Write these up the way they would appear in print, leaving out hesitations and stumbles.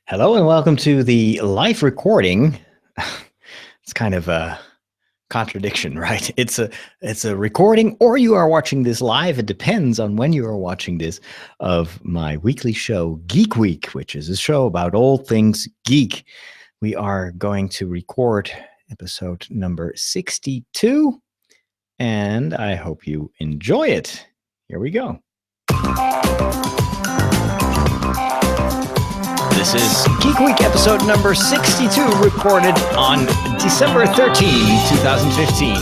Hello and welcome to the live recording. It's kind of a contradiction, right? It's a recording, or you are watching this live. It depends on when you are watching this, of my weekly show, Geekweek, which is a show about all things geek. We are going to record episode number 62, and I hope you enjoy it. Here we go. This is Geek Week episode number 62, recorded on December 13, 2015.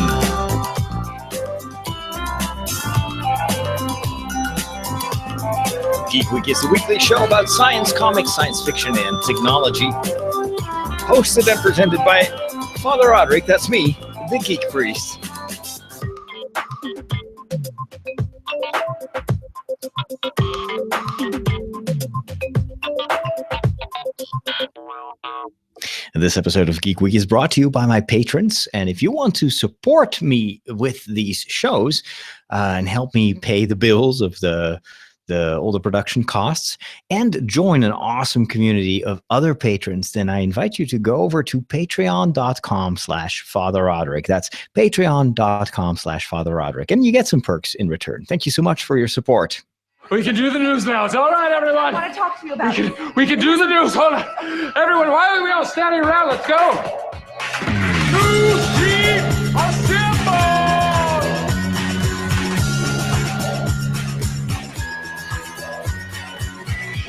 Geek Week is a weekly show about science, comics, science fiction, and technology. Hosted and presented by Father Roderick, that's me, the Geek Priest. This episode of Geek Week is brought to you by my patrons, and if you want to support me with these shows and help me pay the bills of all the production costs and join an awesome community of other patrons, then I invite you to go over to patreon.com/Father Roderick. That's patreon.com/Father Roderick, and you get some perks in return. Thank you so much for your support. We can do the news now. It's all right, everyone. I want to talk to you about it. We can do the news. Hold on. Everyone, why are we all standing around? Let's go. News team, assemble!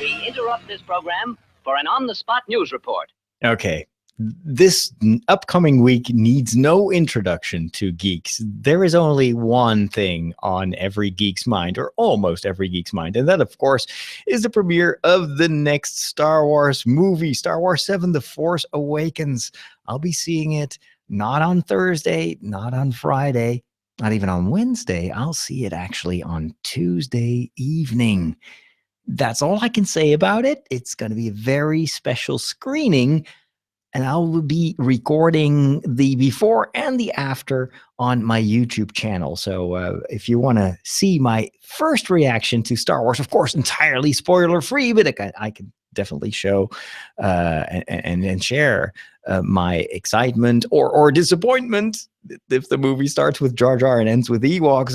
We interrupt this program for an on-the-spot news report. Okay. This upcoming week needs no introduction to geeks. There is only one thing on every geek's mind, or almost every geek's mind, and that, of course, is the premiere of the next Star Wars movie, Star Wars 7: The Force Awakens. I'll be seeing it not on Thursday, not on Friday, not even on Wednesday. I'll see it actually on Tuesday evening. That's all I can say about it. It's going to be a very special screening, and I will be recording the before and the after on my YouTube channel. So if you want to see my first reaction to Star Wars, of course, entirely spoiler-free, but I can definitely show and share my excitement or disappointment if the movie starts with Jar Jar and ends with Ewoks.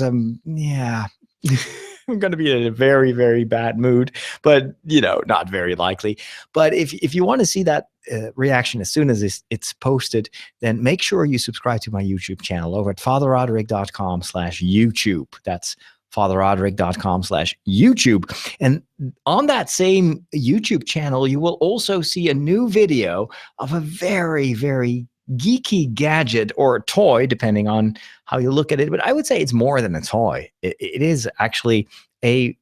I'm going to be in a very, very bad mood, but, not very likely. But if you want to see that reaction as soon as it's posted, then make sure you subscribe to my YouTube channel over at fatherroderick.com/YouTube. That's fatherroderick.com/YouTube. And on that same YouTube channel, you will also see a new video of a very, very geeky gadget or toy, depending on how you look at it. But I would say it's more than a toy. It is actually a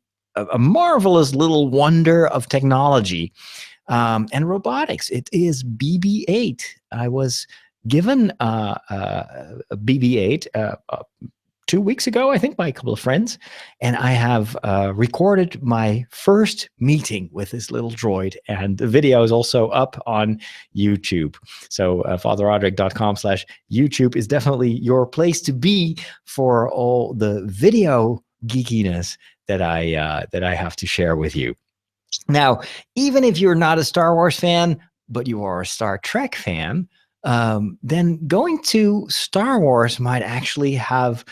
marvelous little wonder of technology and robotics. It is BB-8. I was given a BB-8 2 weeks ago, I think, by a couple of friends, and I have recorded my first meeting with this little droid, and the video is also up on YouTube. So fatherroderick.com/YouTube is definitely your place to be for all the video geekiness that I have to share with you. Now, even if you're not a Star Wars fan, but you are a Star Trek fan, then going to Star Wars might actually have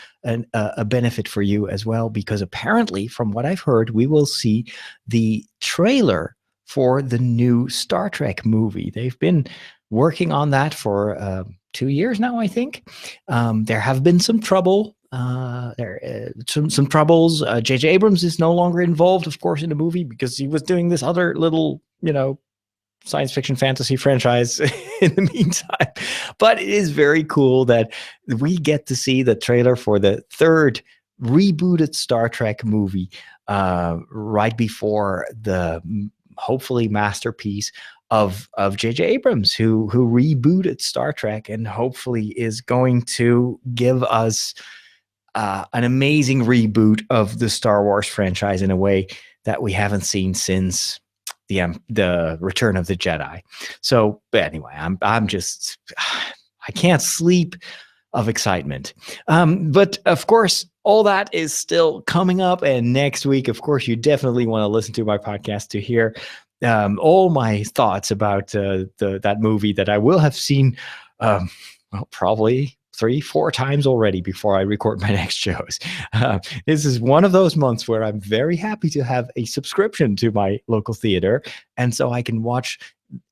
a benefit for you as well, because apparently, from what I've heard, we will see the trailer for the new Star Trek movie. They've been working on that for 2 years now, I think. There have been some trouble. Some troubles. J.J. Abrams is no longer involved, of course, in the movie because he was doing this other little, science fiction fantasy franchise in the meantime. But it is very cool that we get to see the trailer for the third rebooted Star Trek movie right before the hopefully masterpiece of J.J. Abrams, who rebooted Star Trek and hopefully is going to give us an amazing reboot of the Star Wars franchise in a way that we haven't seen since the Return of the Jedi. So, but anyway, I can't sleep of excitement. But of course, all that is still coming up. And next week, of course, you definitely want to listen to my podcast to hear all my thoughts about that movie that I will have seen, well, probably 3-4 times already before I record my next shows. This is one of those months where I'm very happy to have a subscription to my local theater, and so I can watch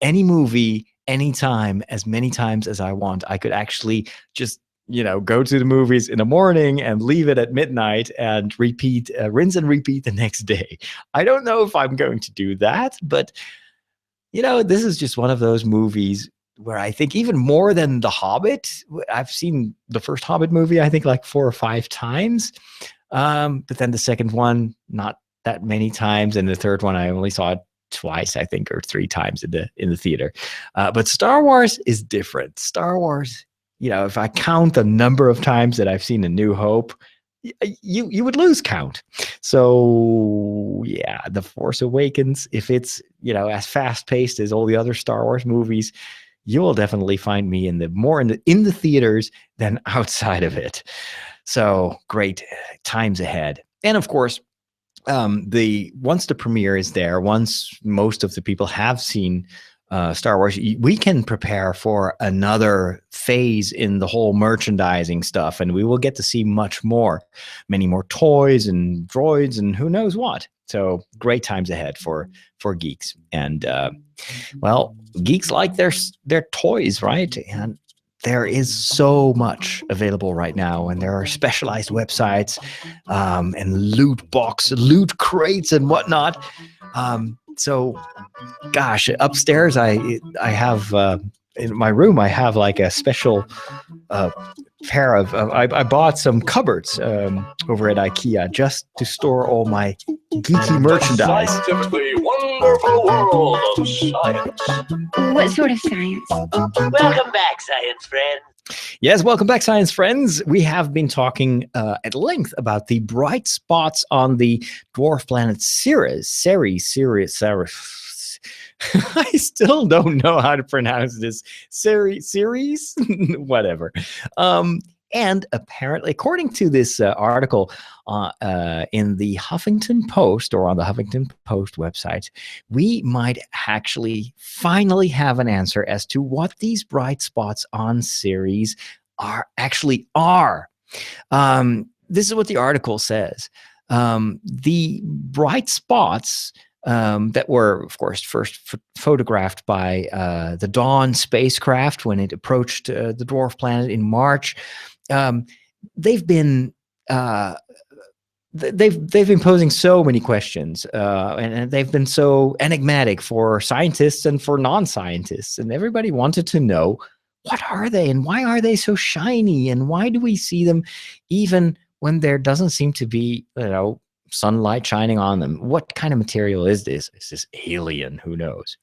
any movie anytime, as many times as I want. I could actually just go to the movies in the morning and leave it at midnight and repeat, rinse and repeat the next day. I don't know if I'm going to do that, but this is just one of those movies where I think even more than The Hobbit, I've seen the first Hobbit movie, I think like 4 or 5 times. But then the second one, not that many times. And the third one, I only saw it twice, I think, or 3 times in the theater. But Star Wars is different. Star Wars, if I count the number of times that I've seen A New Hope, you would lose count. So yeah, The Force Awakens, if it's as fast paced as all the other Star Wars movies, you will definitely find me in the theaters than outside of it. So great times ahead. And of course, once the premiere is there, once most of the people have seen Star Wars, we can prepare for another phase in the whole merchandising stuff, and we will get to see many more toys and droids and who knows what. So great times ahead for geeks. And well, geeks like their toys, right? And there is so much available right now, and there are specialized websites and loot crates and whatnot. So gosh, upstairs I have in my room I have like a special pair of I bought some cupboards over at IKEA just to store all my geeky merchandise. Scientifically wonderful world of science. What sort of science? Welcome back, science friends. Yes, welcome back, science friends. We have been talking at length about the bright spots on the dwarf planet Ceres. I still don't know how to pronounce this. Ceres? Whatever. And apparently, according to this article in the Huffington Post, or on the Huffington Post website, we might actually finally have an answer as to what these bright spots on Ceres actually are. This is what the article says. The bright spots that were, of course, first photographed by the Dawn spacecraft when it approached the dwarf planet in March. They've been posing so many questions, and they've been so enigmatic for scientists and for non-scientists, and everybody wanted to know, what are they and why are they so shiny, and why do we see them even when there doesn't seem to be sunlight shining on them? What kind of material is this? Is this alien? Who knows?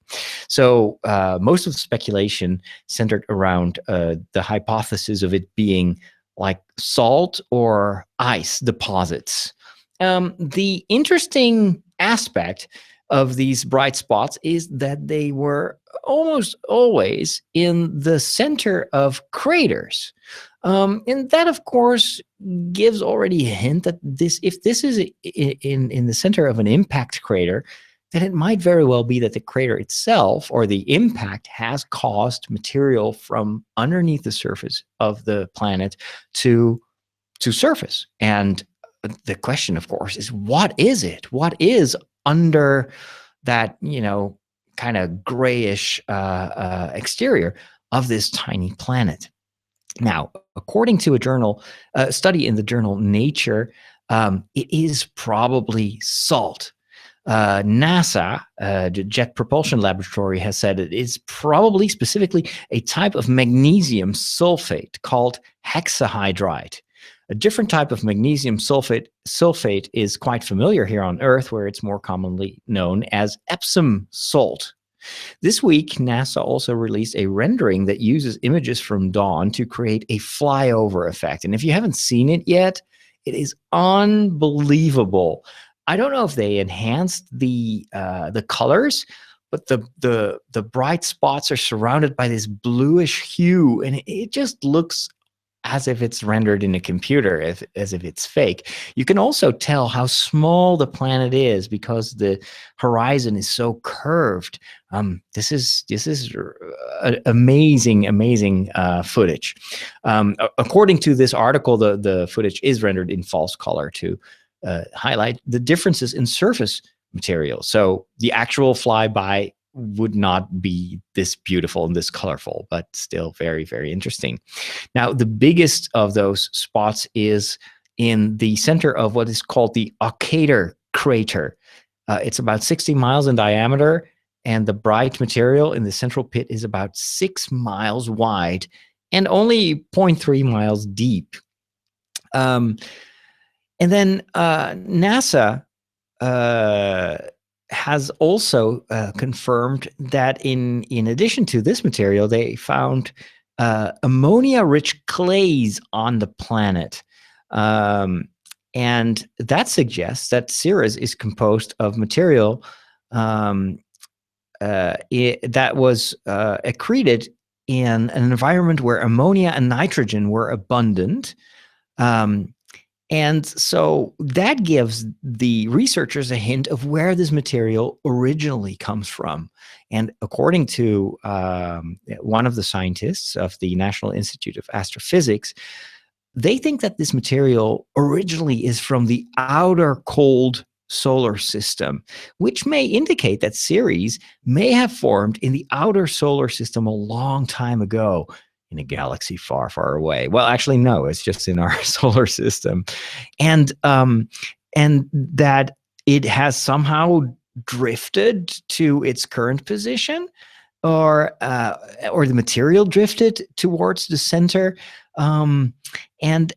So most of the speculation centered around the hypothesis of it being like salt or ice deposits. The interesting aspect of these bright spots is that they were almost always in the center of craters. And that, of course, gives already a hint that if this is in the center of an impact crater, then it might very well be that the crater itself or the impact has caused material from underneath the surface of the planet to surface. And the question, of course, is what is it? What is under that, kind of grayish exterior of this tiny planet? Now, according to a study in the journal Nature, it is probably salt. NASA, the Jet Propulsion Laboratory, has said it is probably specifically a type of magnesium sulfate called hexahydride. A different type of magnesium sulfate is quite familiar here on Earth, where it's more commonly known as Epsom salt. This week, NASA also released a rendering that uses images from Dawn to create a flyover effect. And if you haven't seen it yet, it is unbelievable. I don't know if they enhanced the colors, but the bright spots are surrounded by this bluish hue, and it just looks as if it's rendered in a computer, as if it's fake. You can also tell how small the planet is because the horizon is so curved. This is amazing footage. According to this article, the footage is rendered in false color to highlight the differences in surface material. So the actual flyby would not be this beautiful and this colorful, but still very, very interesting. Now, the biggest of those spots is in the center of what is called the Occator crater. It's about 60 miles in diameter, and the bright material in the central pit is about 6 miles wide and only 0.3 miles deep. And then NASA has also confirmed that in addition to this material, they found ammonia-rich clays on the planet. And that suggests that Ceres is composed of material that was accreted in an environment where ammonia and nitrogen were abundant. And so that gives the researchers a hint of where this material originally comes from. And according to one of the scientists of the National Institute of Astrophysics, they think that this material originally is from the outer cold solar system, which may indicate that Ceres may have formed in the outer solar system a long time ago, in a galaxy far, far away. Well, actually, no, it's just in our solar system. And that it has somehow drifted to its current position, or the material drifted towards the center. And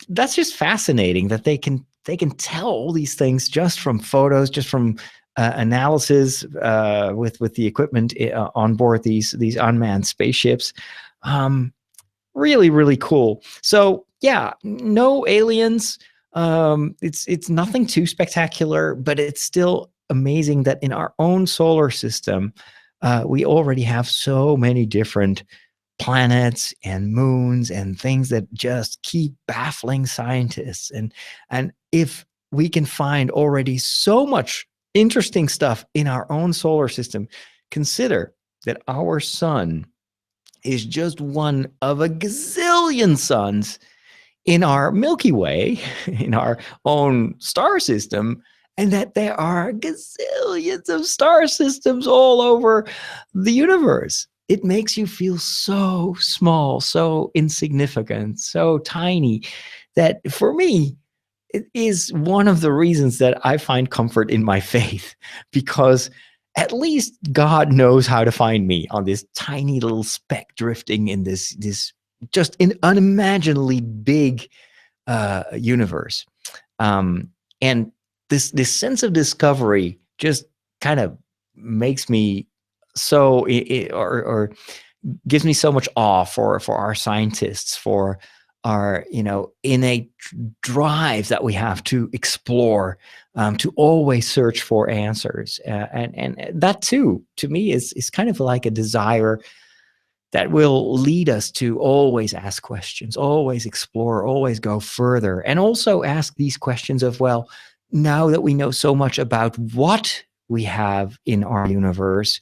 that's just fascinating that they can tell all these things just from photos, just from analysis with the equipment on board these unmanned spaceships. Really, really cool. So yeah, no aliens. It's nothing too spectacular, but it's still amazing that in our own solar system, we already have so many different planets and moons and things that just keep baffling scientists. And if we can find already so much interesting stuff in our own solar system, consider that our sun is just one of a gazillion suns in our Milky Way, in our own star system, and that there are gazillions of star systems all over the universe. It makes you feel so small, so insignificant, so tiny, that for me, it is one of the reasons that I find comfort in my faith, because at least God knows how to find me on this tiny little speck drifting in this just unimaginably big universe. And this sense of discovery just kind of makes me so, or gives me so much awe for our scientists, for our innate drive that we have to explore, to always search for answers, and that too, to me, is kind of like a desire that will lead us to always ask questions, always explore, always go further, and also ask these questions of, well, now that we know so much about what we have in our universe,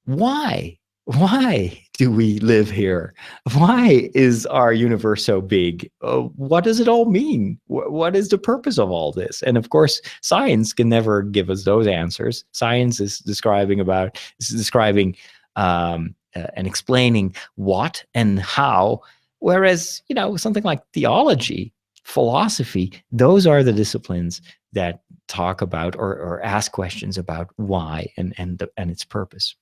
why? Why do we live here? Why is our universe so big? What does it all mean? What is the purpose of all this? And of course, science can never give us those answers. Science is describing and explaining what and how, whereas something like theology, philosophy, those are the disciplines that talk about or ask questions about why and its purpose.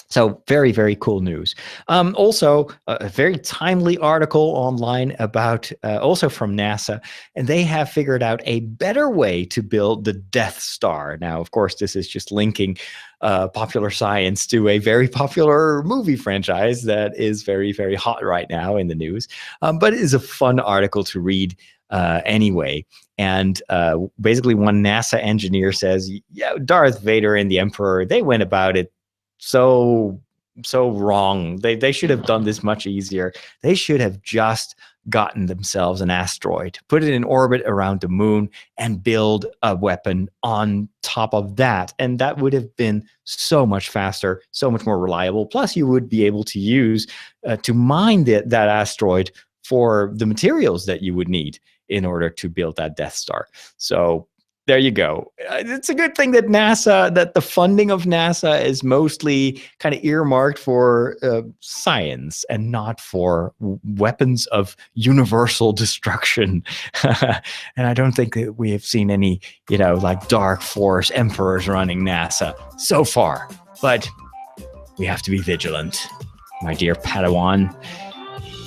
So very, very cool news. Also, a very timely article online about, also from NASA, and they have figured out a better way to build the Death Star. Now, of course, this is just linking popular science to a very popular movie franchise that is very, very hot right now in the news. But it is a fun article to read anyway. And basically, one NASA engineer says, yeah, Darth Vader and the Emperor, they went about it so so wrong. They should have done this much easier. They should have just gotten themselves an asteroid, put it in orbit around the moon, and build a weapon on top of that. And that would have been so much faster, so much more reliable. Plus, you would be able to use to mine that asteroid for the materials that you would need in order to build that Death Star. So there you go. It's a good thing that that the funding of NASA is mostly kind of earmarked for science and not for weapons of universal destruction. And I don't think that we have seen any, like dark force emperors running NASA so far. But we have to be vigilant, my dear Padawan.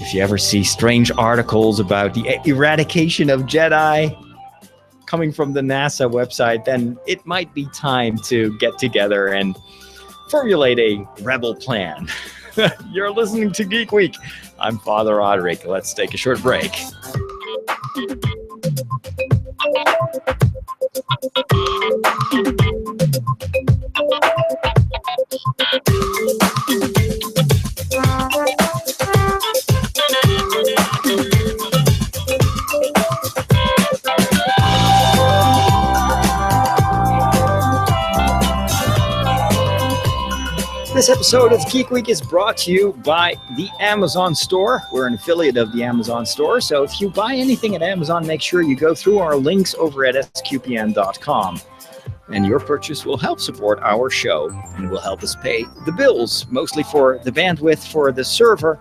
If you ever see strange articles about the eradication of Jedi coming from the NASA website, then it might be time to get together and formulate a rebel plan. You're listening to Geek Week. I'm Father Roderick. Let's take a short break. This episode of Geek Week is brought to you by the Amazon Store. We're an affiliate of the Amazon Store, so if you buy anything at Amazon, make sure you go through our links over at sqpn.com. And your purchase will help support our show and will help us pay the bills, mostly for the bandwidth for the server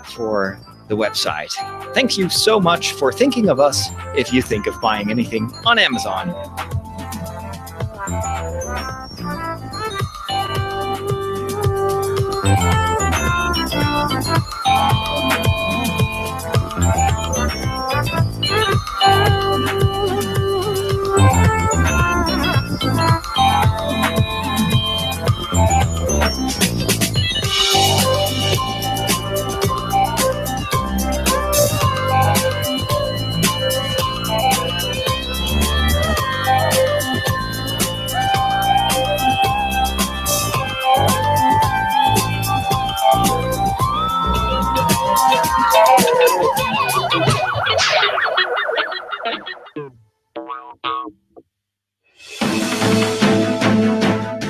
for the website. Thank you so much for thinking of us if you think of buying anything on Amazon.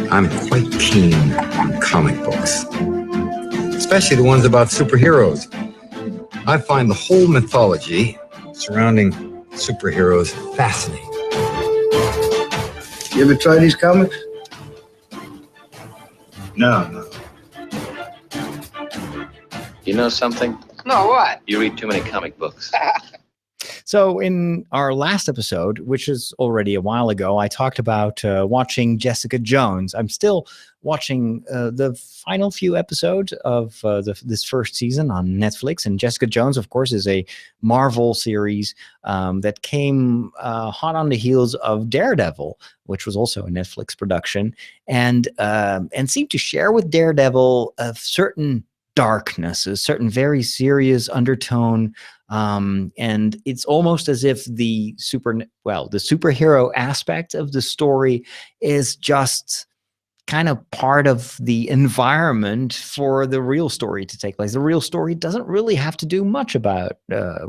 I'm quite keen on comic books, especially the ones about superheroes. I find the whole mythology surrounding superheroes fascinating. You ever try these comics? No. You know something? No, what? You read too many comic books. So in our last episode, which is already a while ago, I talked about watching Jessica Jones. I'm still watching the final few episodes of this first season on Netflix. And Jessica Jones, of course, is a Marvel series that came hot on the heels of Daredevil, which was also a Netflix production, and seemed to share with Daredevil a certain darkness, a certain very serious undertone. And it's almost as if the superhero aspect of the story is just kind of part of the environment for the real story to take place. The real story doesn't really have to do much about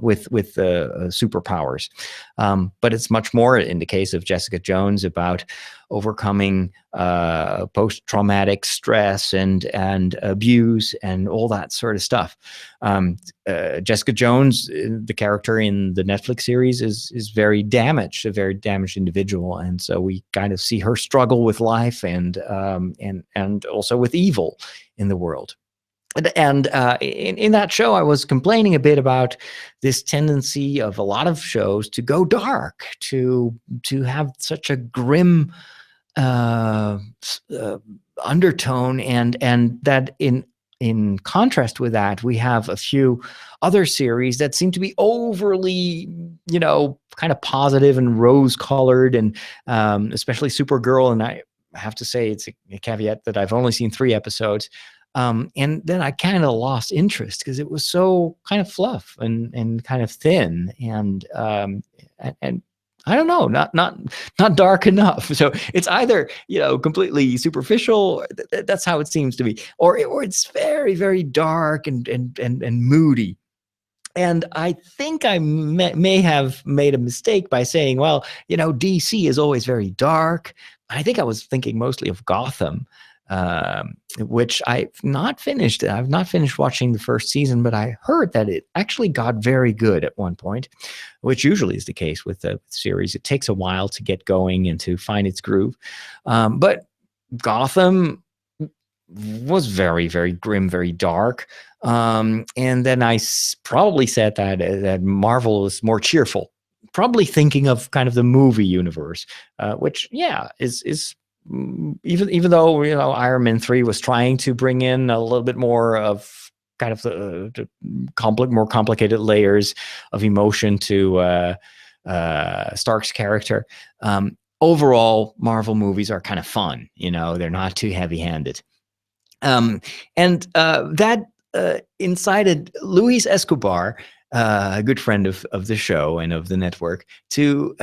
with superpowers, but it's much more in the case of Jessica Jones about overcoming post-traumatic stress and abuse and all that sort of stuff. Jessica Jones, the character in the Netflix series, is very damaged, a very damaged individual, and so we kind of see her struggle with life and also with evil in the world. And in that show, I was complaining a bit about this tendency of a lot of shows to go dark, to have such a grim undertone, and that in contrast with that, we have a few other series that seem to be overly, kind of positive and rose-colored, and especially Supergirl. And I have to say, it's a caveat that I've only seen 3 episodes. And then I kind of lost interest because it was so kind of fluff and kind of thin. And I don't know, not dark enough. So it's either, completely superficial. That's how it seems to be, or it's very, very dark and moody. And I think I may have made a mistake by saying, well, DC is always very dark. I think I was thinking mostly of Gotham, which I've not finished. I've not finished watching the first season, but I heard that it actually got very good at one point, which usually is the case with the series. It takes a while to get going and to find its groove. But Gotham was very, very grim, very dark. And then I probably said that Marvel is more cheerful, probably thinking of kind of the movie universe, which is even though Iron Man 3 was trying to bring in a little bit more of kind of the more complicated layers of emotion to Stark's character. Overall, Marvel movies are kind of fun. They're not too heavy-handed. And that incited Luis Escobar, a good friend of the show and of the network, to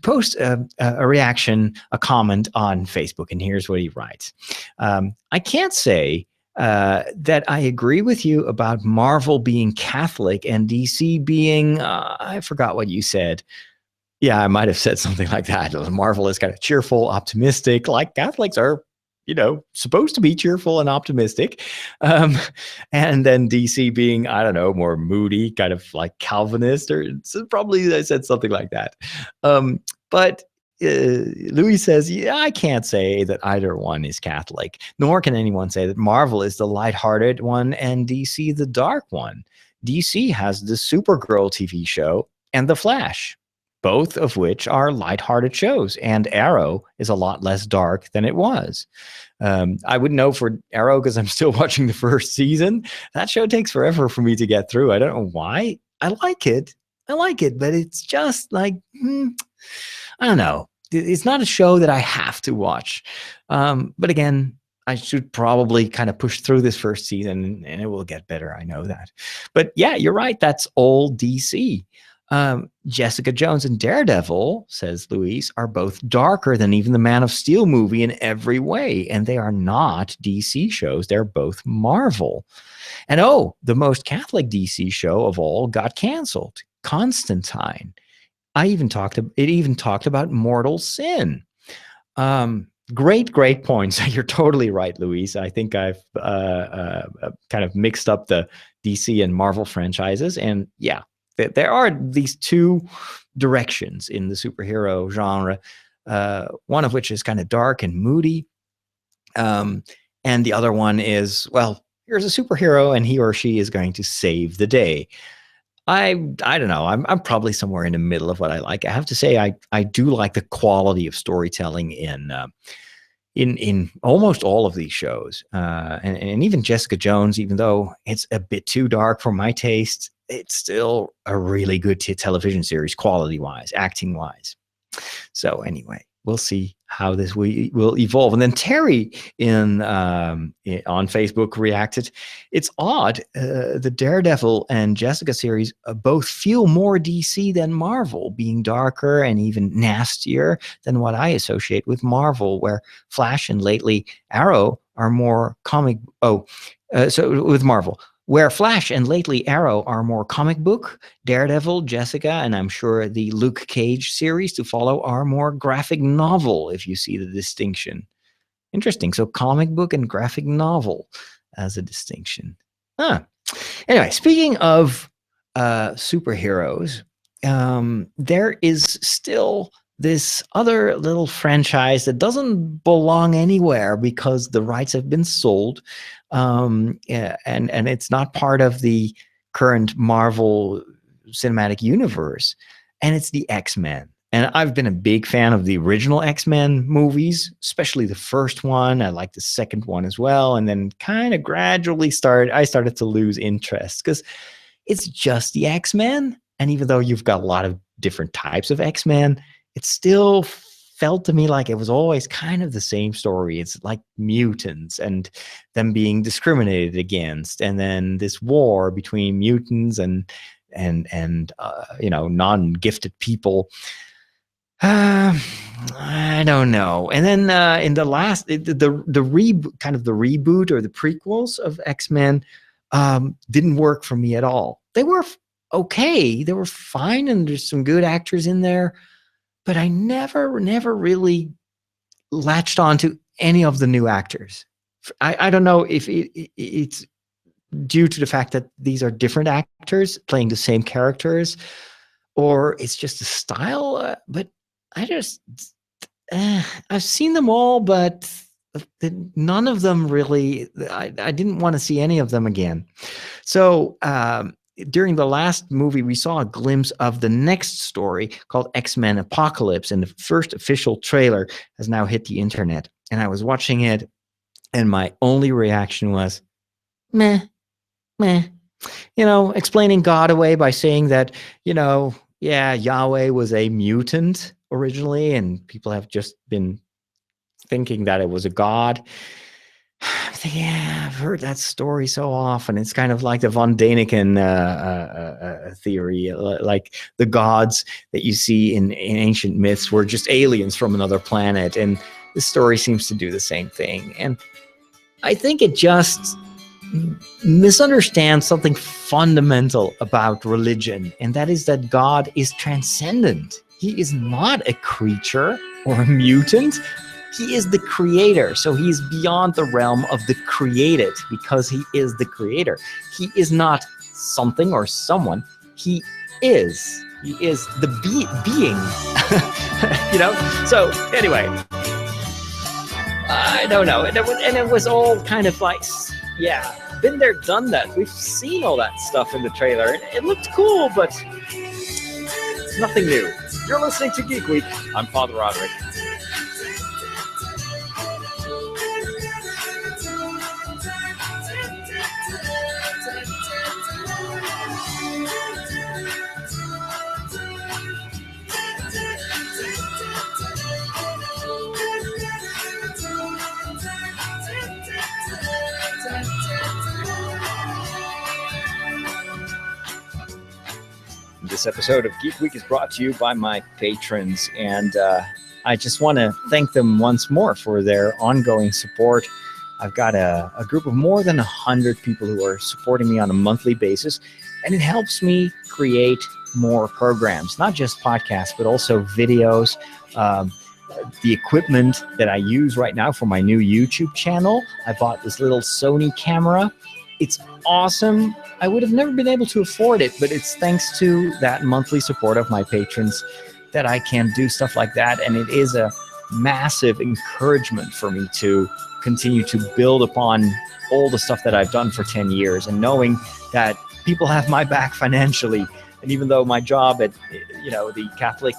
post a reaction, a comment on Facebook. And here's what he writes. I can't say that I agree with you about Marvel being Catholic and DC being, I forgot what you said. Yeah, I might have said something like that. Marvel is kind of cheerful, optimistic, like Catholics are, supposed to be cheerful and optimistic. And then DC being, I don't know, more moody, kind of like Calvinist, or so probably I said something like that. But Louis says, I can't say that either one is Catholic, nor can anyone say that Marvel is the lighthearted one and DC the dark one. DC has the Supergirl TV show and The Flash, both of which are lighthearted shows, and Arrow is a lot less dark than it was. I wouldn't know for Arrow because I'm still watching the first season. That show takes forever for me to get through. I don't know why. I like it, but it's just like, I don't know. It's not a show that I have to watch. But again, I should probably kind of push through this first season and it will get better. I know that. But yeah, you're right. That's all DC. Jessica Jones and Daredevil, says Luis, are both darker than even the Man of Steel movie in every way, and they are not DC shows. They're both Marvel. And the most Catholic DC show of all got canceled, Constantine. It even talked about Mortal Sin. Great points. You're totally right, Luis. I think I've kind of mixed up the DC and Marvel franchises, and yeah. There are these two directions in the superhero genre, one of which is kind of dark and moody. And the other one is, well, here's a superhero and he or she is going to save the day. I don't know. I'm probably somewhere in the middle of what I like. I have to say, I do like the quality of storytelling in almost all of these shows. And even Jessica Jones, even though it's a bit too dark for my taste, it's still a really good television series, quality-wise, acting-wise. So anyway, we'll see how this will evolve. And then Terry on Facebook reacted, it's odd, the Daredevil and Jessica series both feel more DC than Marvel, being darker and even nastier than what I associate with Marvel, where Flash and lately Arrow are more comic. So with Marvel, where Flash and lately Arrow are more comic book, Daredevil, Jessica, and I'm sure the Luke Cage series to follow are more graphic novel, if you see the distinction. Interesting. So comic book and graphic novel as a distinction. Anyway, speaking of superheroes, there is still this other little franchise that doesn't belong anywhere because the rights have been sold. And it's not part of the current Marvel Cinematic Universe, and it's the X-Men. And I've been a big fan of the original X-Men movies, especially the first one. I like the second one as well. And then kind of gradually I started to lose interest because it's just the X-Men. And even though you've got a lot of different types of X-Men, it still felt to me like it was always kind of the same story. It's like mutants and them being discriminated against, and then this war between mutants and and non-gifted people. I don't know. And then in the last, the reboot or the prequels of X-Men didn't work for me at all. They were okay, they were fine, and there's some good actors in there, but I never really latched on to any of the new actors. I don't know if it's due to the fact that these are different actors playing the same characters, or it's just a style, but I've seen them all, but none of them really, I didn't want to see any of them again. So during the last movie, we saw a glimpse of the next story called X-Men Apocalypse, and the first official trailer has now hit the internet. And I was watching it, and my only reaction was, meh. Explaining God away by saying that, Yahweh was a mutant originally, and people have just been thinking that it was a god. I'm thinking, I've heard that story so often. It's kind of like the von Däniken theory, like the gods that you see in ancient myths were just aliens from another planet, and this story seems to do the same thing. And I think it just misunderstands something fundamental about religion, and that is that God is transcendent. He is not a creature or a mutant. He is the creator, so he is beyond the realm of the created because he is the creator. He is not something or someone. He is. He is the being. So anyway, I don't know. And it was all kind of like, been there, done that. We've seen all that stuff in the trailer. It looked cool, but it's nothing new. You're listening to Geek Week. I'm Father Roderick. This episode of Geek Week is brought to you by my patrons, and I just want to thank them once more for their ongoing support. I've got a group of more than 100 people who are supporting me on a monthly basis, and it helps me create more programs, not just podcasts, but also videos. The equipment that I use right now for my new YouTube channel, I bought this little Sony camera. It's awesome. I would have never been able to afford it, but it's thanks to that monthly support of my patrons that I can do stuff like that. And it is a massive encouragement for me to continue to build upon all the stuff that I've done for 10 years, and knowing that people have my back financially. And even though my job at the Catholic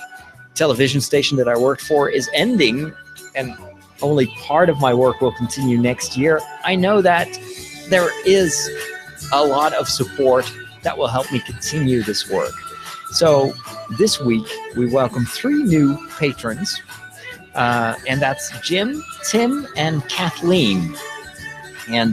television station that I worked for is ending, and only part of my work will continue next year, I know that there is a lot of support that will help me continue this work. So this week, we welcome 3 new patrons, and that's Jim, Tim, and Kathleen. And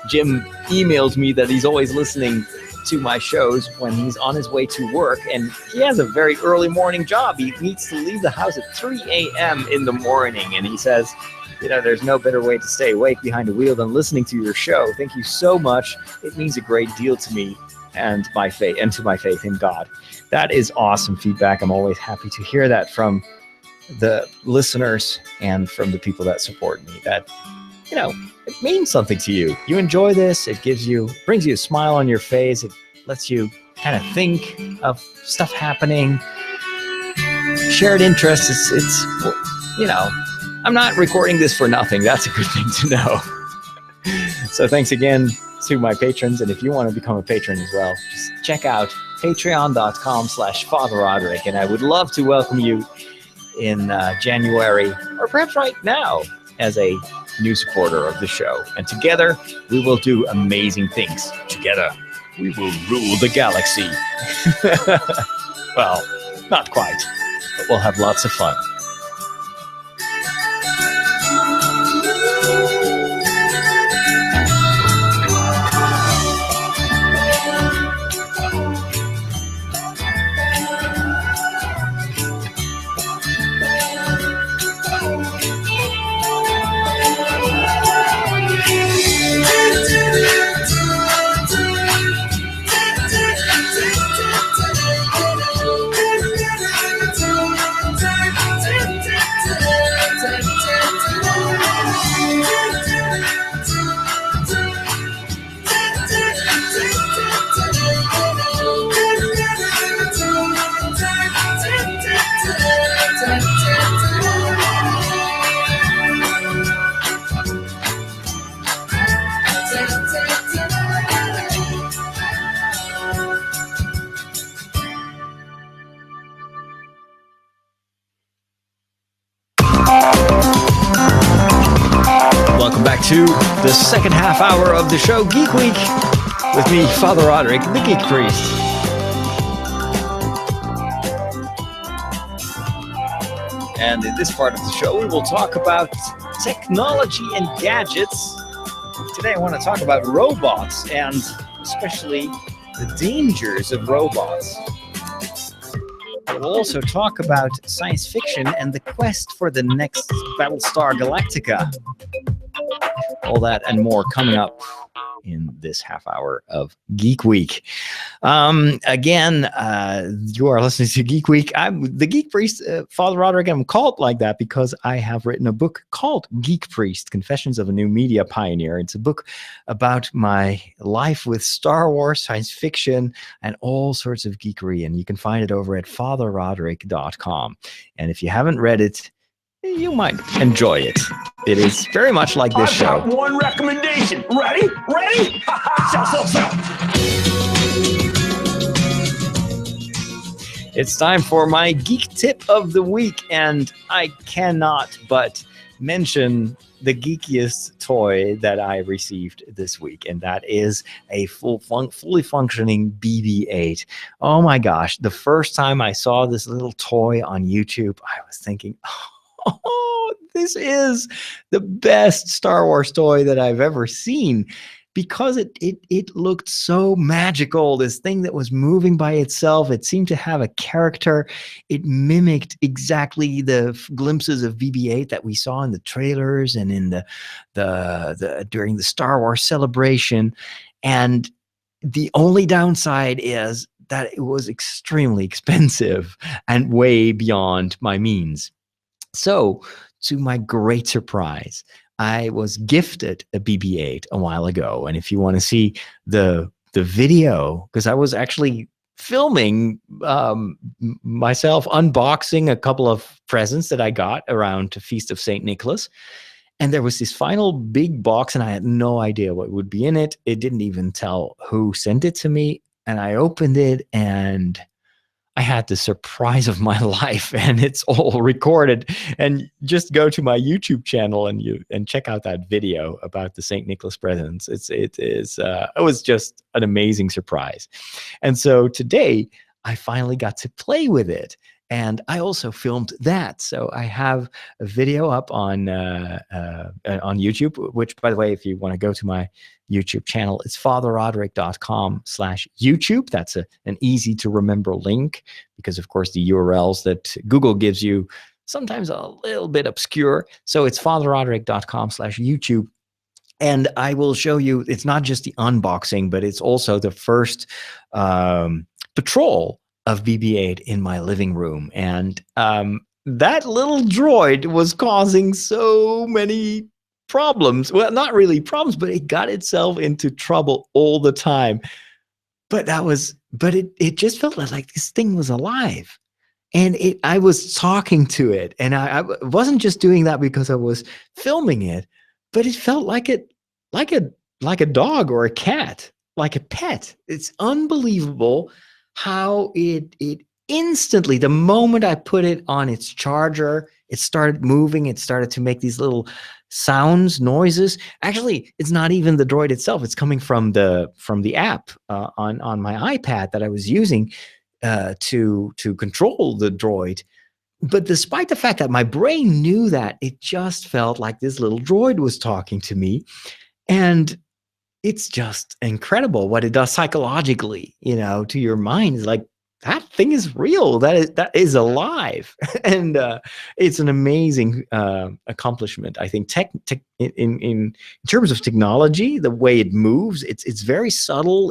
Jim emails me that he's always listening to my shows when he's on his way to work, and he has a very early morning job. He needs to leave the house at 3 a.m. in the morning, and he says, there's no better way to stay awake behind the wheel than listening to your show. Thank you so much. It means a great deal to me and my faith, and to my faith in God. That is awesome feedback. I'm always happy to hear that from the listeners and from the people that support me. That, it means something to you. You enjoy this. It brings you a smile on your face. It lets you kind of think of stuff happening. Shared interests. It's I'm not recording this for nothing. That's a good thing to know. So thanks again to my patrons. And if you want to become a patron as well, just check out patreon.com/Father Roderick. And I would love to welcome you in January, or perhaps right now, as a new supporter of the show. And together, we will do amazing things. Together, we will rule the galaxy. Well, not quite, but we'll have lots of fun. to the second half hour of the show, Geek Week, with me, Father Roderick, the Geek Priest. And in this part of the show, we will talk about technology and gadgets. Today, I want to talk about robots and especially the dangers of robots. We'll also talk about science fiction and the quest for the next Battlestar Galactica. All that and more coming up in this half hour of Geek Week. Again, you are listening to Geek Week. I'm the Geek Priest, Father Roderick. I'm called like that because I have written a book called Geek Priest, Confessions of a New Media Pioneer. It's a book about my life with Star Wars, science fiction, and all sorts of geekery. And you can find it over at fatherroderick.com. And if you haven't read it, you might enjoy it. It is very much like this show. I've got one recommendation. Ready? Ready? Sell. It's time for my geek tip of the week, and I cannot but mention the geekiest toy that I received this week, and that is a fully functioning BB-8. Oh my gosh, the first time I saw this little toy on YouTube, I was thinking, oh, this is the best Star Wars toy that I've ever seen, because it looked so magical. This thing that was moving by itself, it seemed to have a character. It mimicked exactly the glimpses of BB-8 that we saw in the trailers and in the during the Star Wars celebration. And the only downside is that it was extremely expensive and way beyond my means. So, to my great surprise, I was gifted a BB-8 a while ago. And if you want to see the video, because I was actually filming myself unboxing a couple of presents that I got around to Feast of St. Nicholas. And there was this final big box, and I had no idea what would be in it. It didn't even tell who sent it to me. And I opened it, and I had the surprise of my life, and it's all recorded. And just go to my YouTube channel and check out that video about the St. Nicholas presents. It was just an amazing surprise. And so today I finally got to play with it. And I also filmed that. So I have a video up on YouTube, which, by the way, if you want to go to my YouTube channel, it's fatherroderick.com/YouTube. That's an easy to remember link, because, of course, the URLs that Google gives you sometimes a little bit obscure. So it's fatherroderick.com/YouTube. And I will show you, it's not just the unboxing, but it's also the first patrol of BB-8 in my living room. And that little droid was causing so many problems. Well, not really problems, but it got itself into trouble all the time. But it just felt like this thing was alive. And I was talking to it. And I wasn't just doing that because I was filming it, but it felt like a dog or a cat, like a pet. It's unbelievable how it instantly, the moment I put it on its charger, it started moving. It started to make these little sounds, noises. Actually, it's not even the droid itself. It's coming from the app on my iPad that I was using to control the droid. But despite the fact that my brain knew that, it just felt like this little droid was talking to me. And it's just incredible what it does psychologically, to your mind. It's like, that thing is real. That is alive. And it's an amazing accomplishment. I think in terms of technology, the way it moves, it's very subtle.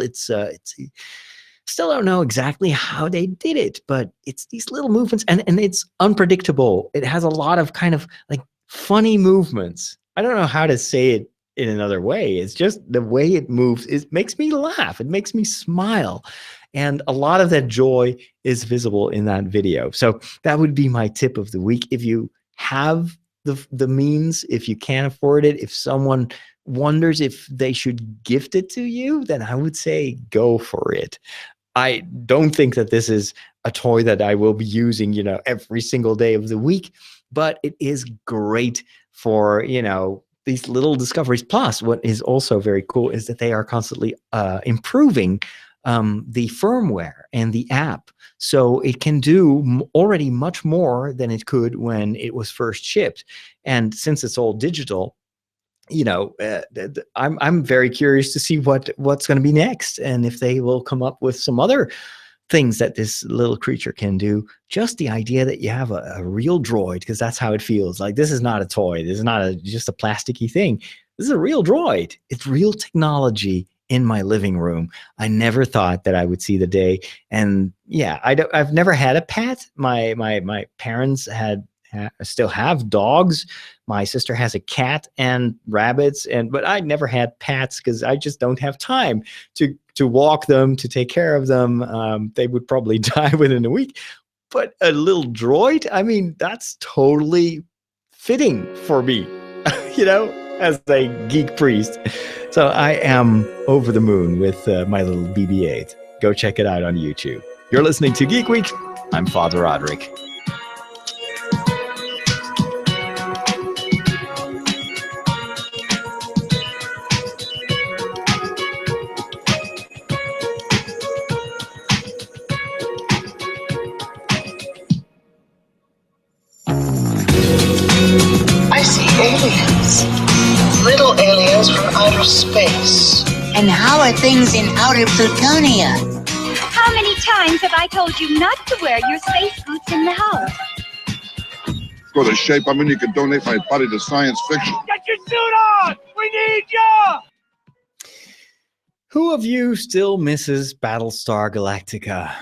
Still don't know exactly how they did it, but it's these little movements, and it's unpredictable. It has a lot of kind of like funny movements. I don't know how to say it in another way. It's just the way it moves. It makes me laugh. It makes me smile. And a lot of that joy is visible in that video. So that would be my tip of the week. If you have the means, if you can't afford it, if someone wonders if they should gift it to you, then I would say go for it. I don't think that this is a toy that I will be using, every single day of the week, but it is great for, these little discoveries. Plus, what is also very cool is that they are constantly improving the firmware and the app, so it can do already much more than it could when it was first shipped. And since it's all digital, I'm very curious to see what's going to be next, and if they will come up with some other things that this little creature can do. Just the idea that you have a real droid, because that's how it feels. Like, this is not a toy. This is not just a plasticky thing. This is a real droid. It's real technology in my living room. I never thought that I would see the day. And yeah, I've never had a pet. My parents still have dogs. My sister has a cat and rabbits, but I never had pets because I just don't have time to walk them, to take care of them. They would probably die within a week. But a little droid, I mean, that's totally fitting for me, as a geek priest. So I am over the moon with my little BB-8. Go check it out on YouTube. You're listening to Geek Week. I'm Father Roderick. I see aliens. Little aliens from outer space. And how are things in outer Plutonia? How many times have I told you not to wear your space boots in the house? Go to shape. I mean, you can donate my body to science fiction. Get your suit on! We need you! Who of you still misses Battlestar Galactica?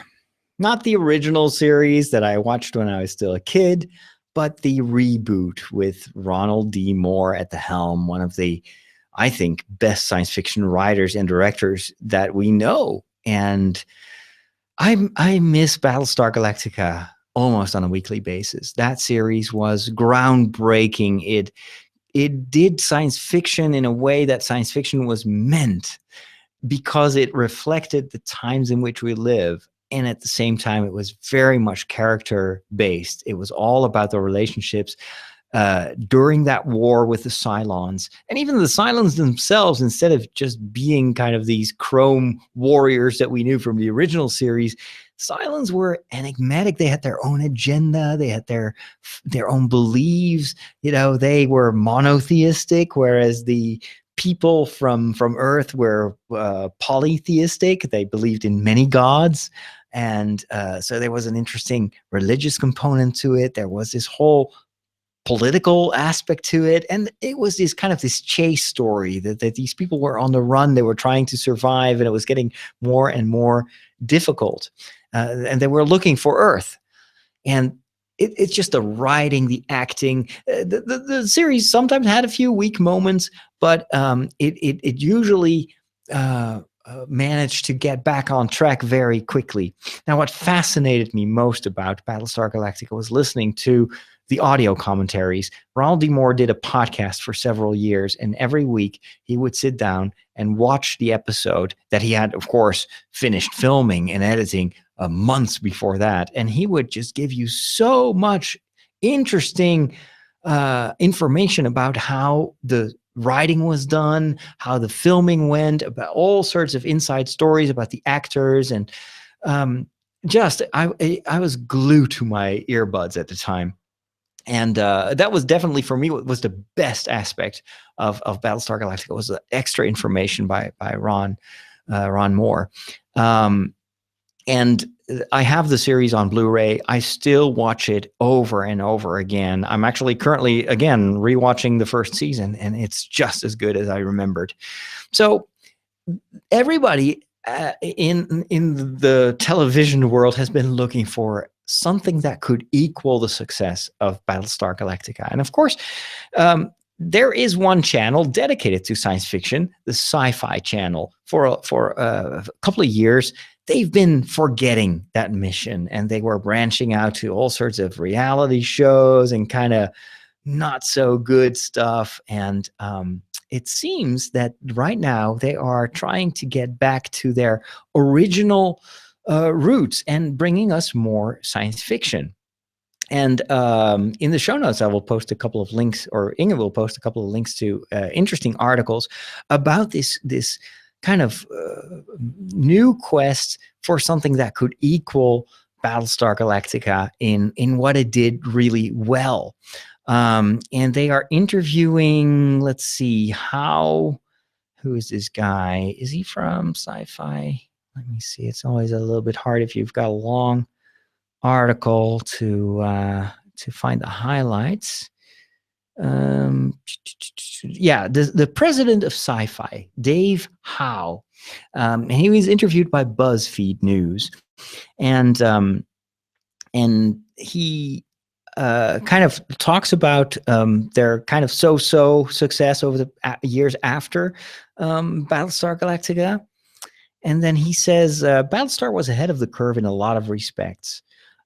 Not the original series that I watched when I was still a kid, but the reboot with Ronald D. Moore at the helm, one of the, I think, best science fiction writers and directors that we know. And I miss Battlestar Galactica almost on a weekly basis. That series was groundbreaking. It did science fiction in a way that science fiction was meant, because it reflected the times in which we live. And at the same time, it was very much character based. It was all about the relationships during that war with the Cylons. And even the Cylons themselves, instead of just being kind of these chrome warriors that we knew from the original series, Cylons were enigmatic. They had their own agenda. They had their own beliefs. They were monotheistic, whereas the people from Earth were polytheistic. They believed in many gods. And so there was an interesting religious component to it. There was this whole political aspect to it. And it was this chase story that these people were on the run. They were trying to survive, and it was getting more and more difficult. And they were looking for Earth. And it's just the writing, the acting. The series sometimes had a few weak moments, but it usually managed to get back on track very quickly. Now, what fascinated me most about Battlestar Galactica was listening to the audio commentaries. Ronald D. Moore did a podcast for several years, and every week he would sit down and watch the episode that he had, of course, finished filming and editing months before that. And he would just give you so much interesting information about how the writing was done, how the filming went, about all sorts of inside stories about the actors. And I was glued to my earbuds at the time. And that was definitely, for me, what was the best aspect of Battlestar Galactica, was the extra information by Ron Moore. And I have the series on Blu-ray. I still watch it over and over again. I'm actually currently, again, rewatching the first season, and it's just as good as I remembered. So everybody in the television world has been looking for something that could equal the success of Battlestar Galactica. And of course, there is one channel dedicated to science fiction, the Sci-Fi Channel. For a couple of years, they've been forgetting that mission, and they were branching out to all sorts of reality shows and kind of not so good stuff. And it seems that right now they are trying to get back to their original roots and bringing us more science fiction. And in the show notes, I will post a couple of links, or Inge will post a couple of links to interesting articles about this kind of new quest for something that could equal Battlestar Galactica in what it did really well. And they are interviewing, let's see, who is this guy? Is he from Sci-Fi? Let me see. It's always a little bit hard if you've got a long article to find the highlights. Yeah, the president of Sci-Fi, Dave Howe, and he was interviewed by BuzzFeed News, and he kind of talks about their kind of so-so success over the years after Battlestar Galactica. And then he says, Battlestar was ahead of the curve in a lot of respects.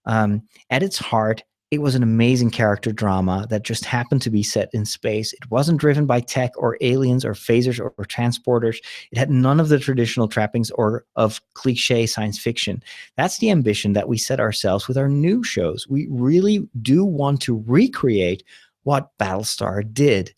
At its heart, it was an amazing character drama that just happened to be set in space. It wasn't driven by tech or aliens or phasers or transporters. It had none of the traditional trappings or of cliche science fiction. That's the ambition that we set ourselves with our new shows. We really do want to recreate what Battlestar did.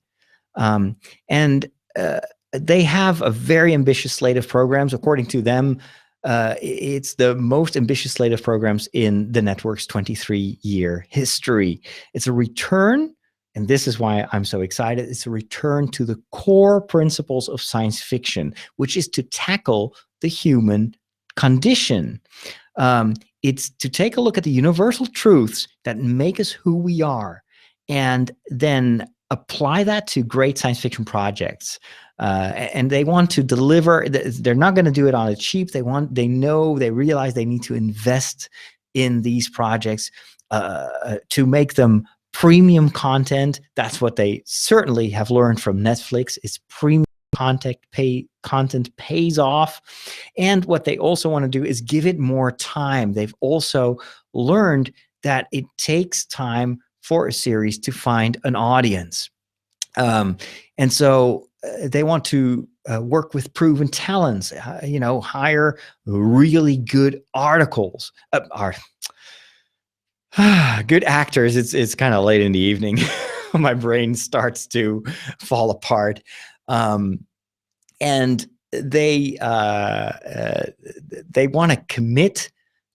They have a very ambitious slate of programs. According to them, it's the most ambitious slate of programs in the network's 23-year history. It's a return, and this is why I'm so excited, it's a return to the core principles of science fiction, which is to tackle the human condition. It's to take a look at the universal truths that make us who we are, and then apply that to great science fiction projects. And they want to deliver. They're not going to do it on a cheap. They realize they need to invest in these projects to make them premium content. That's what they certainly have learned from Netflix. Is premium content pays off. And what they also want to do is give it more time. They've also learned that it takes time for a series to find an audience. And so they want to work with proven talents, hire really good good actors. It's kind of late in the evening. My brain starts to fall apart. And they want to commit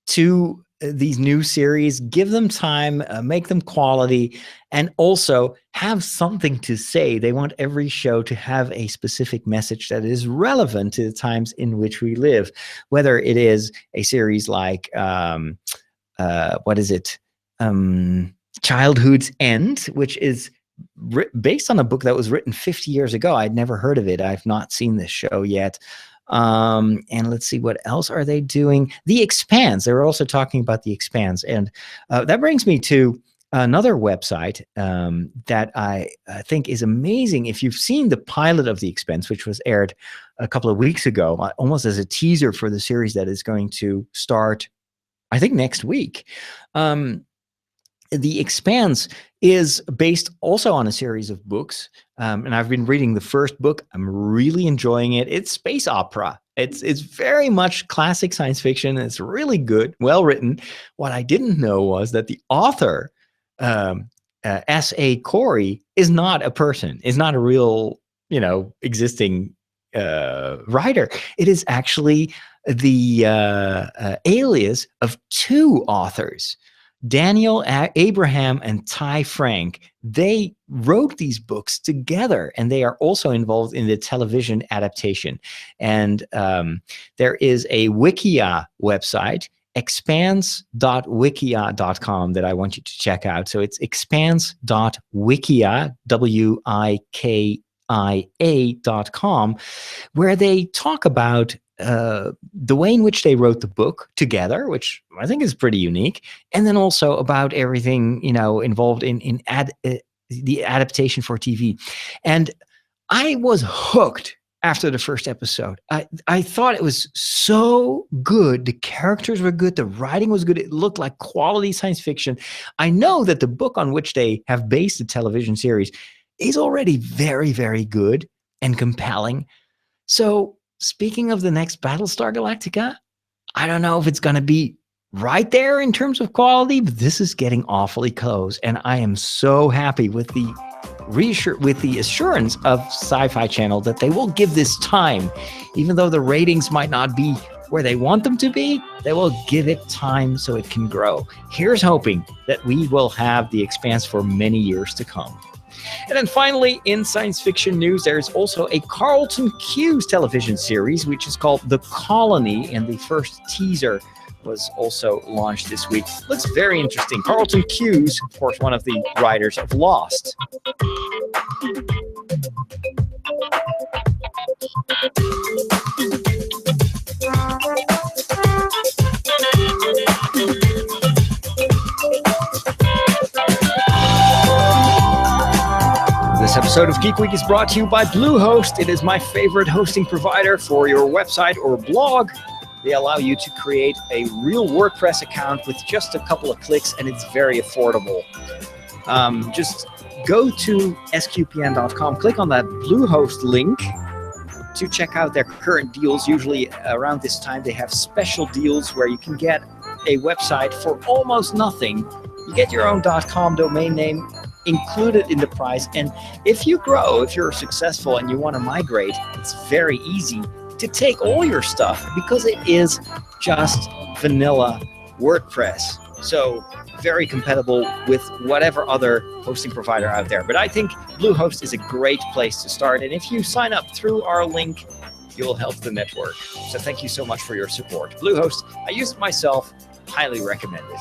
to these new series, give them time, make them quality, and also have something to say. They want every show to have a specific message that is relevant to the times in which we live, whether it is a series like, Childhood's End, which is based on a book that was written 50 years ago. I'd never heard of it. I've not seen this show yet. And let's see, what else are they doing? The Expanse. They were also talking about The Expanse. And that brings me to another website that I think is amazing. If you've seen the pilot of The Expanse, which was aired a couple of weeks ago, almost as a teaser for the series that is going to start, I think, next week. The Expanse is based also on a series of books, and I've been reading the first book. I'm really enjoying it. It's space opera. It's very much classic science fiction. It's really good, well written. What I didn't know was that the author, S.A. Corey, is not a person. Is not a real, existing writer. It is actually the alias of two authors. Daniel Abraham and Ty Frank, they wrote these books together, and they are also involved in the television adaptation. And there is a Wikia website, expanse.wikia.com, that I want you to check out. So it's expanse.wikia, WIKIA.com, where they talk about the way in which they wrote the book together, which I think is pretty unique, and then also about everything involved in the adaptation for TV. And I was hooked after the first episode. I thought it was so good. The characters were good. The writing was good. It looked like quality science fiction. I know that the book on which they have based the television series is already very, very good and compelling. So speaking of the next Battlestar Galactica, I don't know if it's going to be right there in terms of quality, but this is getting awfully close. And I am so happy with the assurance of Sci-Fi Channel that they will give this time, even though the ratings might not be where they want them to be, they will give it time so it can grow. Here's hoping that we will have The Expanse for many years to come. And then finally, in science fiction news, there's also a Carlton Cuse television series, which is called The Colony, and the first teaser was also launched this week. Looks very interesting. Carlton Cuse, of course, one of the writers of Lost. This episode of Geekweek is brought to you by Bluehost. It is my favorite hosting provider for your website or blog. They allow you to create a real WordPress account with just a couple of clicks, and it's very affordable. Just go to sqpn.com, click on that Bluehost link to check out their current deals. Usually around this time, they have special deals where you can get a website for almost nothing. You get your own .com domain name included in the price. And if you grow, if you're successful and you want to migrate, it's very easy to take all your stuff because it is just vanilla WordPress. So very compatible with whatever other hosting provider out there. But I think Bluehost is a great place to start. And if you sign up through our link, you'll help the network. So thank you so much for your support. Bluehost, I use it myself, highly recommend it.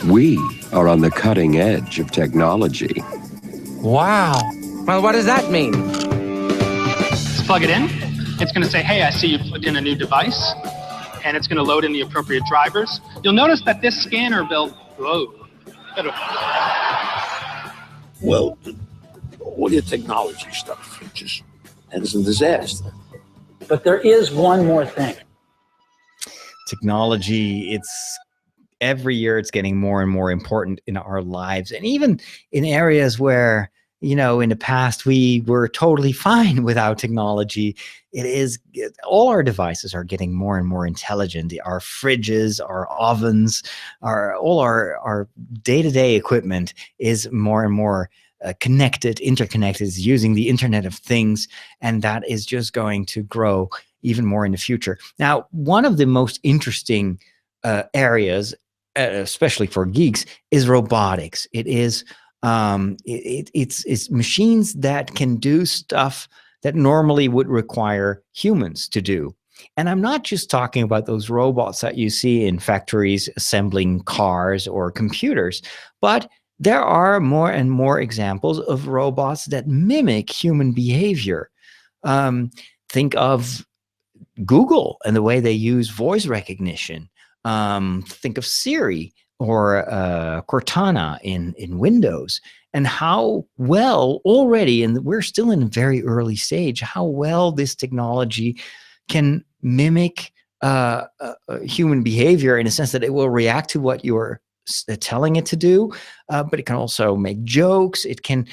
We are on the cutting edge of technology. Wow. Well, what does that mean? Just plug it in. It's going to say, hey, I see you plugged in a new device. And it's going to load in the appropriate drivers. You'll notice that this scanner will... Whoa. Well, all your technology stuff, it just ends in disaster. But there is one more thing. Technology, it's every year it's getting more and more important in our lives. And even in areas where, you know, in the past we were totally fine without technology, all our devices are getting more and more intelligent. Our fridges, our ovens, all our day-to-day equipment is more and more interconnected, is using the Internet of Things, and that is just going to grow even more in the future. Now, one of the most interesting areas, especially for geeks, is robotics. It is it's machines that can do stuff that normally would require humans to do. And I'm not just talking about those robots that you see in factories assembling cars or computers, but there are more and more examples of robots that mimic human behavior. Think of Google and the way they use voice recognition. Think of Siri or Cortana in Windows, and how well already, and we're still in a very early stage, how well this technology can mimic human behavior in a sense that it will react to what you're telling it to do, but it can also make jokes. It can,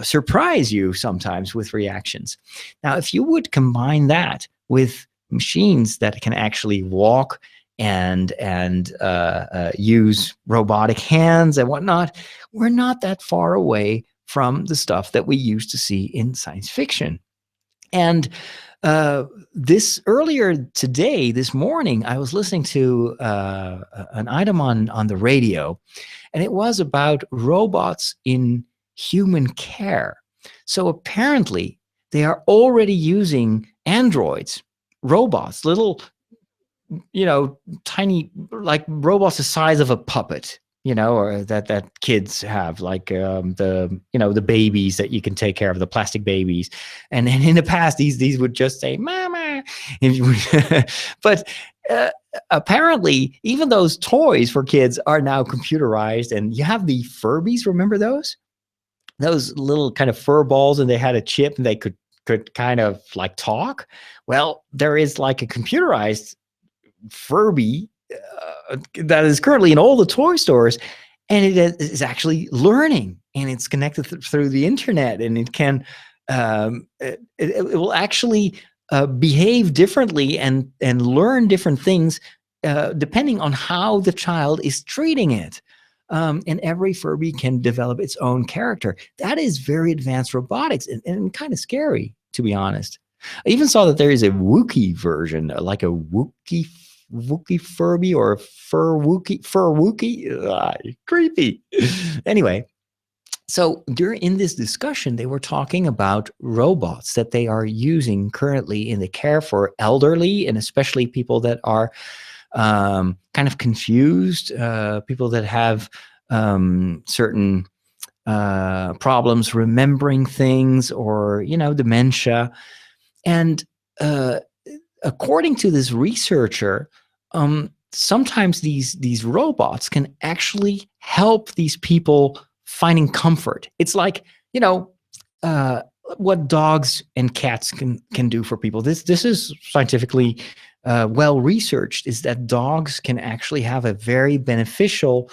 surprise you sometimes with reactions. Now, if you would combine that with machines that can actually walk and use robotic hands and whatnot, we're not that far away from the stuff that we used to see in science fiction. And this morning, I was listening to an item on the radio, and it was about robots in human care. So apparently, they are already using androids, robots, little, tiny, like robots the size of a puppet, or that kids have, like the babies that you can take care of, the plastic babies. And in the past, these would just say, "Mama." But apparently, even those toys for kids are now computerized. And you have the Furbies. Remember those little kind of fur balls, and they had a chip, and they could could kind of like talk. Well, there is like a computerized Furby that is currently in all the toy stores, and it is actually learning, and it's connected through the internet, and it can it will actually behave differently and learn different things depending on how the child is treating it. And every Furby can develop its own character. That is very advanced robotics, and kind of scary, to be honest. I even saw that there is a Wookiee version, like a Wookiee Furby or fur Wookiee. Creepy. Anyway, so in this discussion, they were talking about robots that they are using currently in the care for elderly, and especially people that are kind of confused, people that have certain problems remembering things, or dementia. And according to this researcher, sometimes these robots can actually help these people finding comfort. It's like what dogs and cats can do for people. This is scientifically well researched. Is that dogs can actually have a very beneficial,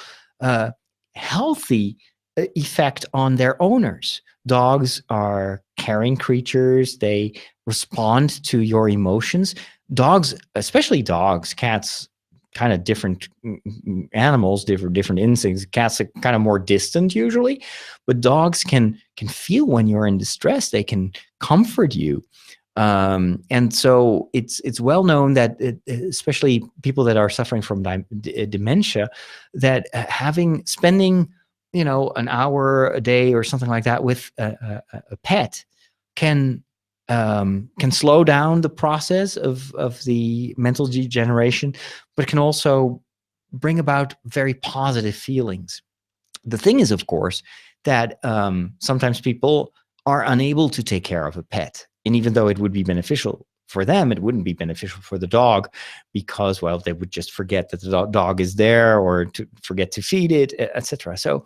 healthy effect on their owners. Dogs are caring creatures. They respond to your emotions. Dogs, especially dogs, cats, kind of different animals, different instincts. Cats are kind of more distant usually, but dogs can feel when you're in distress. They can comfort you. And so it's well known that especially people that are suffering from dementia, that spending an hour a day or something like that with a pet can slow down the process of the mental degeneration, but can also bring about very positive feelings. The thing is, of course, that sometimes people are unable to take care of a pet. And even though it would be beneficial for them, it wouldn't be beneficial for the dog, because, well, they would just forget that the dog is there, or to forget to feed it, etc. So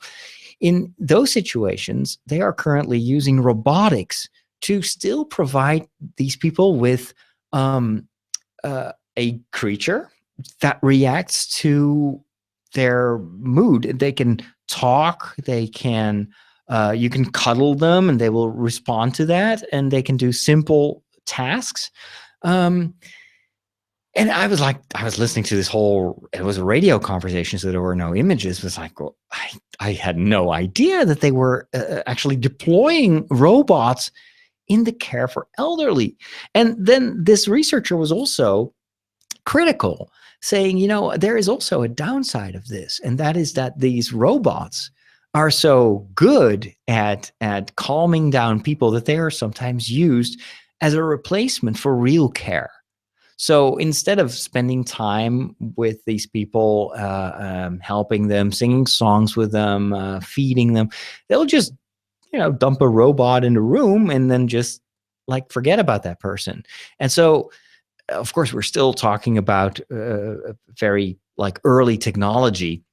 in those situations, they are currently using robotics to still provide these people with a creature that reacts to their mood. They can talk, they can you can cuddle them and they will respond to that, and they can do simple tasks. And I was listening to this whole, it was a radio conversation, so there were no images. It was like, well, I had no idea that they were actually deploying robots in the care for elderly. And then this researcher was also critical, saying, there is also a downside of this, and that is that these robots are so good at calming down people that they are sometimes used as a replacement for real care. So instead of spending time with these people, helping them, singing songs with them, feeding them, they'll just, dump a robot in a room and then just like forget about that person. And so, of course, we're still talking about very like early technology,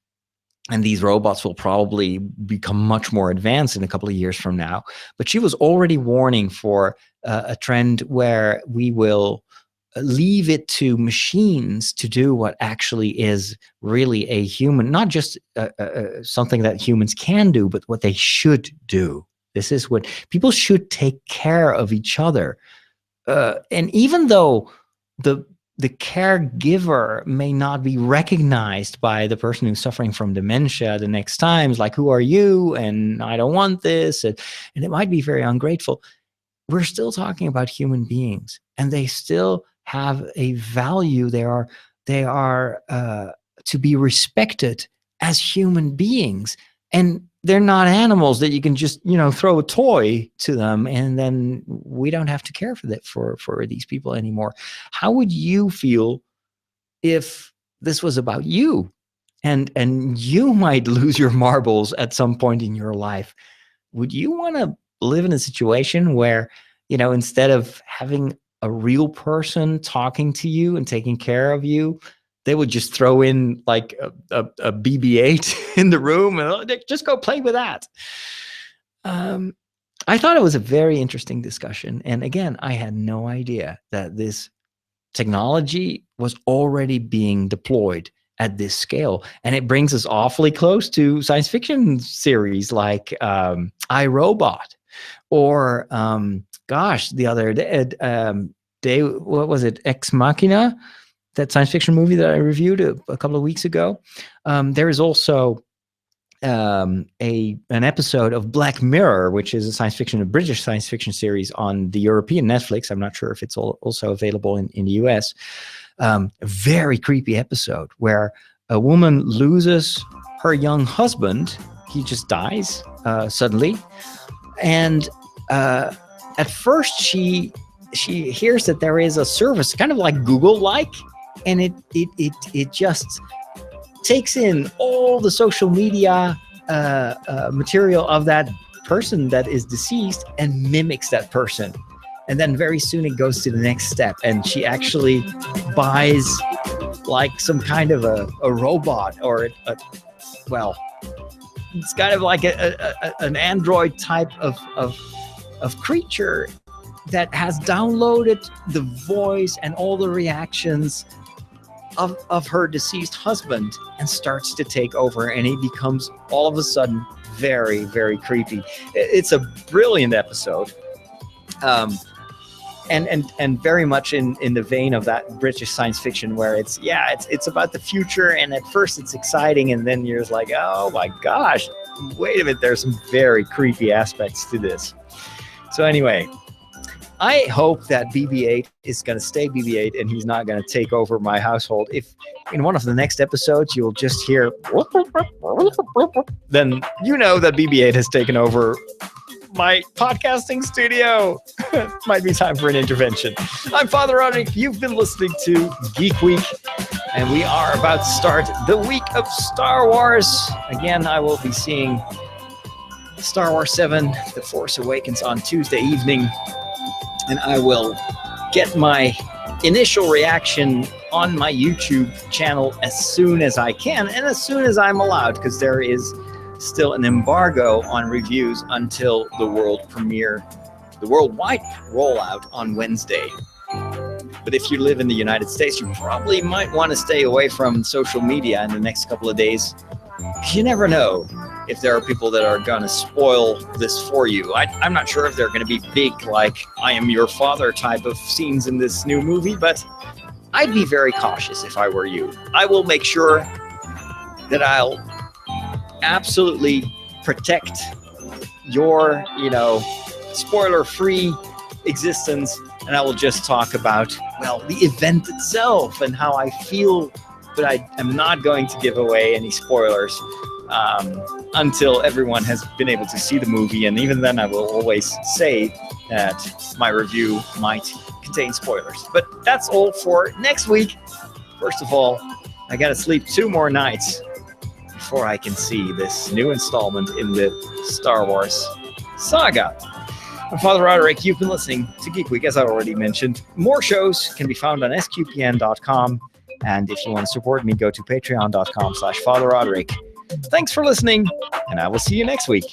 and these robots will probably become much more advanced in a couple of years from now. But she was already warning for a trend where we will leave it to machines to do what actually is really a human, not just something that humans can do, but what they should do. This is what people should take care of each other. And even though the caregiver may not be recognized by the person who's suffering from dementia the next time, it's like, who are you? And I don't want this. And it might be very ungrateful. We're still talking about human beings, and they still have a value. They are to be respected as human beings, and they're not animals that you can just throw a toy to them and then we don't have to care for that for these people anymore. How would you feel if this was about you, and you might lose your marbles at some point in your life? Would you want to live in a situation where instead of having a real person talking to you and taking care of you, they would just throw in like a BB-8 in the room and just go play with that? I thought it was a very interesting discussion. And again, I had no idea that this technology was already being deployed at this scale. And it brings us awfully close to science fiction series like iRobot or, the other day, what was it? Ex Machina, that science fiction movie that I reviewed a couple of weeks ago. There is also an episode of Black Mirror, which is a British science fiction series on the European Netflix. I'm not sure if it's also available in the US. A very creepy episode where a woman loses her young husband. He just dies suddenly. And at first she hears that there is a service kind of like Google-like, and it just takes in all the social media material of that person that is deceased and mimics that person. And then very soon it goes to the next step, and she actually buys like some kind of a robot or it's kind of like an android type of creature that has downloaded the voice and all the reactions of her deceased husband and starts to take over, and he becomes all of a sudden very, very creepy. It's a brilliant episode. And very much in the vein of that British science fiction where it's about the future, and at first it's exciting, and then you're just like, oh my gosh, wait a minute, there's some very creepy aspects to this. So anyway, I hope that BB-8 is going to stay BB-8 and he's not going to take over my household. If in one of the next episodes you'll just hear, then you know that BB-8 has taken over my podcasting studio. Might be time for an intervention. I'm Father Roderick. You've been listening to Geek Week, and we are about to start the week of Star Wars. Again, I will be seeing Star Wars 7, The Force Awakens on Tuesday evening, and I will get my initial reaction on my YouTube channel as soon as I can and as soon as I'm allowed, because there is still an embargo on reviews until the world premiere, the worldwide rollout on Wednesday. But if you live in the United States, you probably might want to stay away from social media in the next couple of days. You never know if there are people that are going to spoil this for you. I'm not sure if they're going to be big, like I am your father type of scenes in this new movie, but I'd be very cautious if I were you. I will make sure that I'll absolutely protect your, spoiler-free existence, and I will just talk about, the event itself and how I feel, but I am not going to give away any spoilers until everyone has been able to see the movie, and even then I will always say that my review might contain spoilers. But that's all for next week. First of all, I gotta sleep 2 more nights before I can see this new installment in the Star Wars saga. I'm Father Roderick. You've been listening to Geek Week, as I already mentioned. More shows can be found on sqpn.com. And if you want to support me, go to patreon.com/Father Roderick. Thanks for listening, and I will see you next week.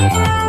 Thank you.